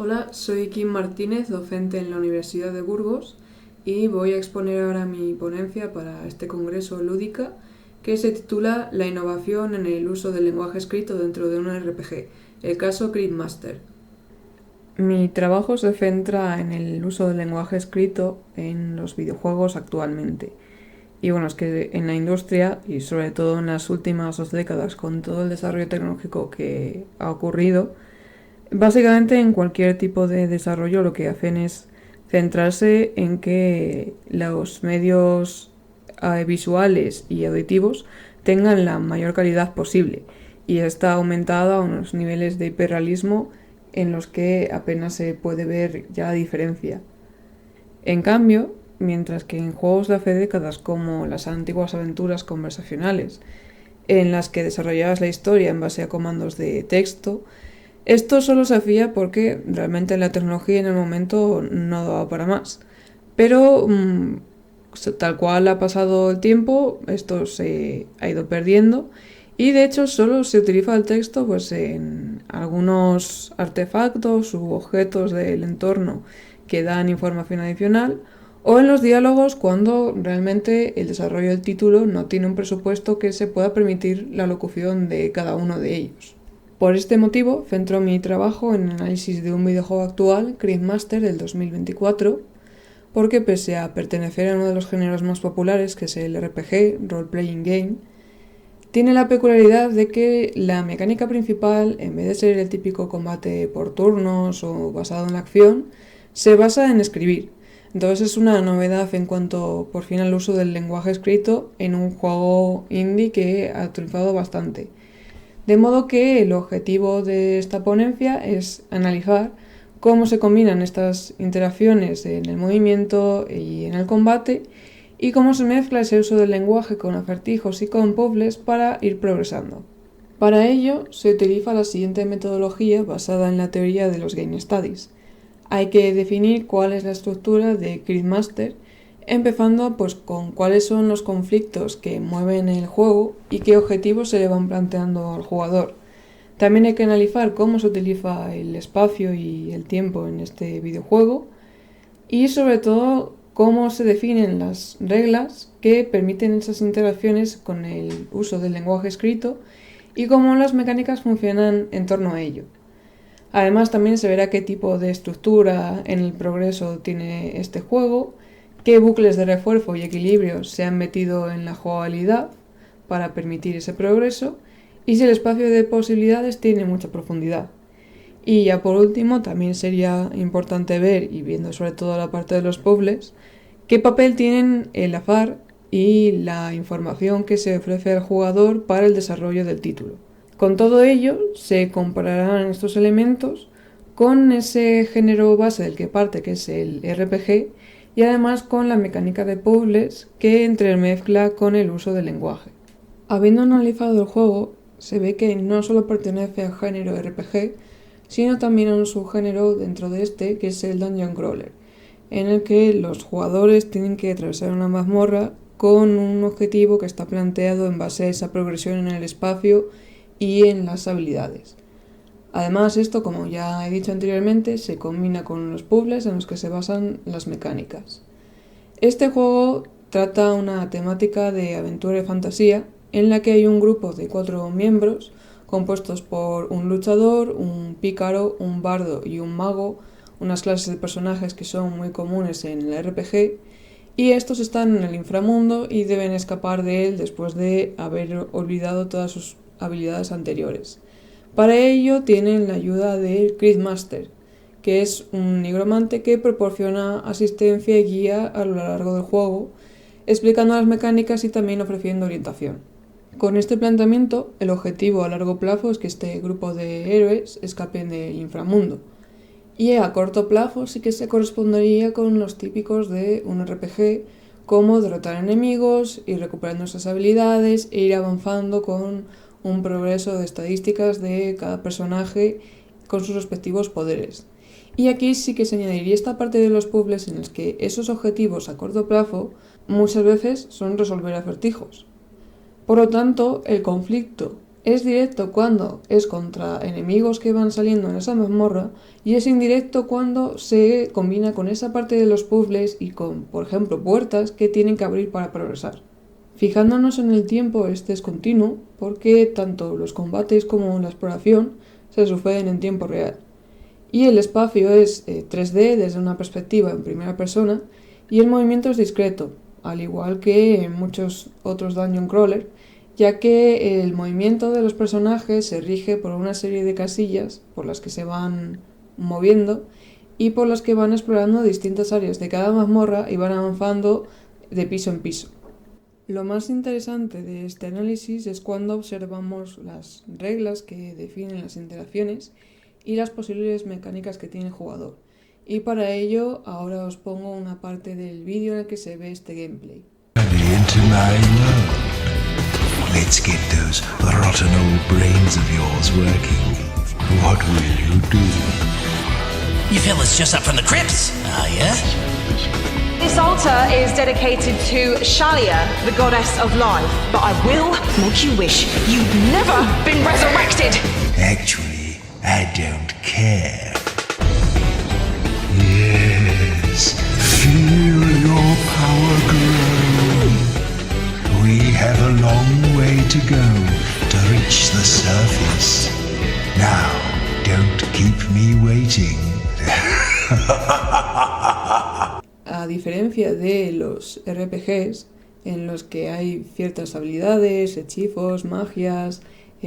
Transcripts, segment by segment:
Hola, soy Kim Martínez, docente en la Universidad de Burgos, y voy a exponer ahora mi ponencia para este congreso lúdica que se titula La innovación en el uso del lenguaje escrito dentro de un RPG, el caso Gridmaster. Mi trabajo se centra en el uso del lenguaje escrito en los videojuegos actualmente. Y bueno, es que en la industria, y sobre todo en las últimas 2 décadas, con todo el desarrollo tecnológico que ha ocurrido, básicamente en cualquier tipo de desarrollo lo que hacen es centrarse en que los medios visuales y auditivos tengan la mayor calidad posible, y está aumentada a unos niveles de hiperrealismo en los que apenas se puede ver ya la diferencia. En cambio, mientras que en juegos de hace décadas como las antiguas aventuras conversacionales, en las que desarrollabas la historia en base a comandos de texto, esto solo se hacía porque realmente la tecnología en el momento no daba para más. Pero tal cual ha pasado el tiempo, esto se ha ido perdiendo, y de hecho solo se utiliza el texto pues en algunos artefactos u objetos del entorno que dan información adicional, o en los diálogos cuando realmente el desarrollo del título no tiene un presupuesto que se pueda permitir la locución de cada uno de ellos. Por este motivo, centro mi trabajo en el análisis de un videojuego actual, Gridmaster del 2024, porque pese a pertenecer a uno de los géneros más populares, que es el RPG, Role Playing Game, tiene la peculiaridad de que la mecánica principal, en vez de ser el típico combate por turnos o basado en la acción, se basa en escribir. Entonces es una novedad en cuanto por fin al uso del lenguaje escrito en un juego indie que ha triunfado bastante. De modo que el objetivo de esta ponencia es analizar cómo se combinan estas interacciones en el movimiento y en el combate, y cómo se mezcla ese uso del lenguaje con acertijos y con puzzles para ir progresando. Para ello se utiliza la siguiente metodología basada en la teoría de los Game Studies. Hay que definir cuál es la estructura de Gridmaster, empezando pues con cuáles son los conflictos que mueven el juego y qué objetivos se le van planteando al jugador. También hay que analizar cómo se utiliza el espacio y el tiempo en este videojuego, y sobre todo cómo se definen las reglas que permiten esas interacciones con el uso del lenguaje escrito y cómo las mecánicas funcionan en torno a ello. Además, también se verá qué tipo de estructura en el progreso tiene este juego, qué bucles de refuerzo y equilibrio se han metido en la jugabilidad para permitir ese progreso, y si el espacio de posibilidades tiene mucha profundidad. Y ya por último, también sería importante ver, y viendo sobre todo la parte de los puzzles, qué papel tienen el azar y la información que se ofrece al jugador para el desarrollo del título. Con todo ello, se compararán estos elementos con ese género base del que parte, que es el RPG, y además con la mecánica de puzzles que entremezcla con el uso del lenguaje. Habiendo analizado el juego, se ve que no solo pertenece al género RPG, sino también a un subgénero dentro de este, que es el Dungeon Crawler, en el que los jugadores tienen que atravesar una mazmorra con un objetivo que está planteado en base a esa progresión en el espacio y en las habilidades. Además, esto, como ya he dicho anteriormente, se combina con los puzzles en los que se basan las mecánicas. Este juego trata una temática de aventura y fantasía en la que hay un grupo de 4 miembros compuestos por un luchador, un pícaro, un bardo y un mago, unas clases de personajes que son muy comunes en el RPG, y estos están en el inframundo y deben escapar de él después de haber olvidado todas sus habilidades anteriores. Para ello tienen la ayuda del Gridmaster, que es un nigromante que proporciona asistencia y guía a lo largo del juego, explicando las mecánicas y también ofreciendo orientación. Con este planteamiento, el objetivo a largo plazo es que este grupo de héroes escapen del inframundo, y a corto plazo sí que se correspondería con los típicos de un RPG, como derrotar enemigos, ir recuperando esas habilidades e ir avanzando con un progreso de estadísticas de cada personaje con sus respectivos poderes. Y aquí sí que se añadiría esta parte de los puzzles en los que esos objetivos a corto plazo muchas veces son resolver acertijos. Por lo tanto, el conflicto Es directo cuando es contra enemigos que van saliendo en esa mazmorra y es indirecto cuando se combina con esa parte de los puzzles y con, por ejemplo, puertas que tienen que abrir para progresar. Fijándonos en el tiempo, este es continuo porque tanto los combates como la exploración se suceden en tiempo real. Y el espacio es 3D desde una perspectiva en primera persona y el movimiento es discreto, al igual que en muchos otros dungeon crawler, ya que el movimiento de los personajes se rige por una serie de casillas por las que se van moviendo y por las que van explorando distintas áreas de cada mazmorra y van avanzando de piso en piso. Lo más interesante de este análisis es cuando observamos las reglas que definen las interacciones y las posibles mecánicas que tiene el jugador. Y para ello ahora os pongo una parte del vídeo en el que se ve este gameplay. Let's get those rotten old brains of yours working. What will you do? You fellas just up from the crypts, are ya? This altar is dedicated to Shalia, the goddess of life, but I will make you wish you'd never been resurrected! Actually, I don't care. Yes, feel your power grow. We have a long way to go to reach the surface. Now, don't keep me waiting. A diferencia de los RPGs, en los que hay ciertas habilidades, hechizos, magias,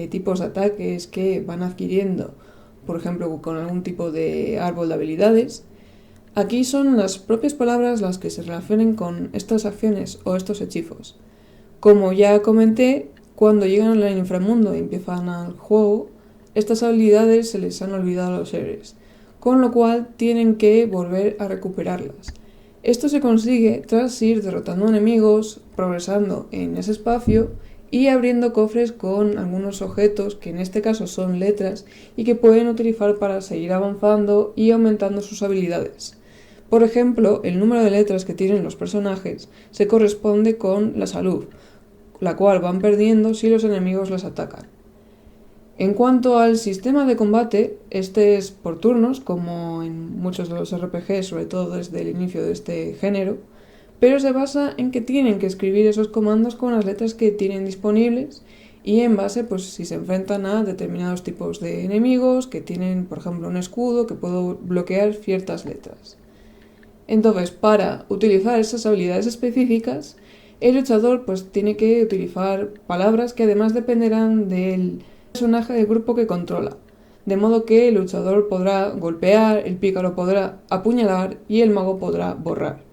tipos de ataques que van adquiriendo, por ejemplo, con algún tipo de árbol de habilidades, aquí son las propias palabras las que se relacionan con estas acciones o estos hechizos. Como ya comenté, cuando llegan al inframundo y empiezan al juego, estas habilidades se les han olvidado a los héroes, con lo cual tienen que volver a recuperarlas. Esto se consigue tras ir derrotando enemigos, progresando en ese espacio y abriendo cofres con algunos objetos que en este caso son letras y que pueden utilizar para seguir avanzando y aumentando sus habilidades. Por ejemplo, el número de letras que tienen los personajes se corresponde con la salud, la cual van perdiendo si los enemigos les atacan. En cuanto al sistema de combate, este es por turnos, como en muchos de los RPGs, sobre todo desde el inicio de este género, pero se basa en que tienen que escribir esos comandos con las letras que tienen disponibles y en base, pues si se enfrentan a determinados tipos de enemigos que tienen, por ejemplo, un escudo que puede bloquear ciertas letras. Entonces, para utilizar esas habilidades específicas, el luchador pues tiene que utilizar palabras que además dependerán del personaje del grupo que controla, de modo que el luchador podrá golpear, el pícaro podrá apuñalar y el mago podrá borrar.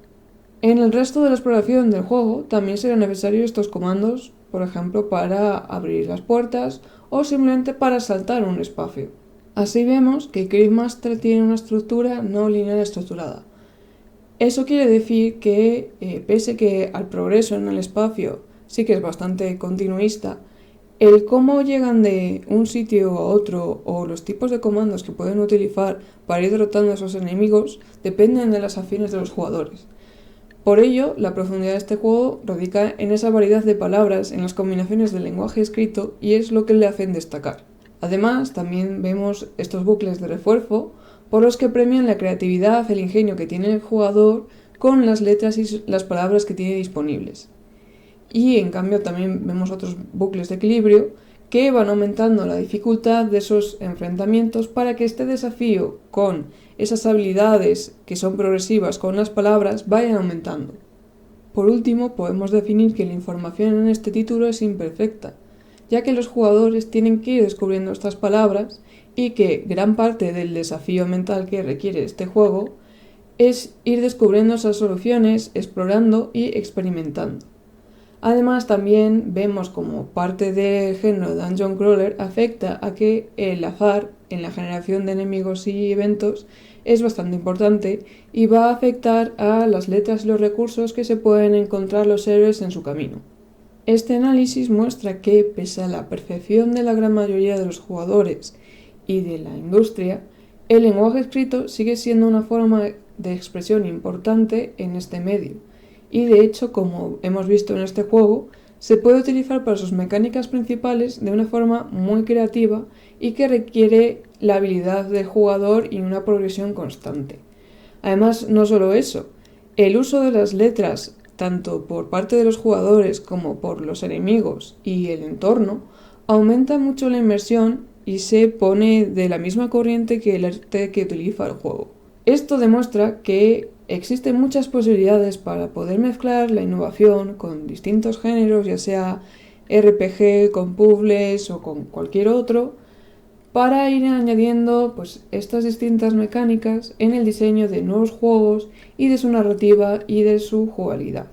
En el resto de la exploración del juego también serán necesarios estos comandos, por ejemplo para abrir las puertas o simplemente para saltar un espacio. Así vemos que Cryptmaster tiene una estructura no lineal estructurada. Eso quiere decir que, pese que al progreso en el espacio sí que es bastante continuista, el cómo llegan de un sitio a otro o los tipos de comandos que pueden utilizar para ir derrotando a esos enemigos dependen de las acciones de los jugadores. Por ello, la profundidad de este juego radica en esa variedad de palabras en las combinaciones del lenguaje escrito y es lo que le hacen destacar. Además, también vemos estos bucles de refuerzo por los que premian la creatividad, el ingenio que tiene el jugador con las letras y las palabras que tiene disponibles. Y en cambio también vemos otros bucles de equilibrio que van aumentando la dificultad de esos enfrentamientos para que este desafío con esas habilidades que son progresivas con las palabras vayan aumentando. Por último, podemos definir que la información en este título es imperfecta, ya que los jugadores tienen que ir descubriendo estas palabras y que gran parte del desafío mental que requiere este juego es ir descubriendo esas soluciones, explorando y experimentando. Además, también vemos como parte del género Dungeon Crawler afecta a que el azar en la generación de enemigos y eventos es bastante importante y va a afectar a las letras y los recursos que se pueden encontrar los héroes en su camino. Este análisis muestra que, pese a la percepción de la gran mayoría de los jugadores y de la industria, el lenguaje escrito sigue siendo una forma de expresión importante en este medio. Y de hecho, como hemos visto en este juego, se puede utilizar para sus mecánicas principales de una forma muy creativa y que requiere la habilidad del jugador y una progresión constante. Además, no solo eso, el uso de las letras, tanto por parte de los jugadores como por los enemigos y el entorno, aumenta mucho la inmersión y se pone de la misma corriente que el arte que utiliza el juego. Esto demuestra que existen muchas posibilidades para poder mezclar la innovación con distintos géneros, ya sea RPG, con puzzles o con cualquier otro, para ir añadiendo estas distintas mecánicas en el diseño de nuevos juegos y de su narrativa y de su jugabilidad.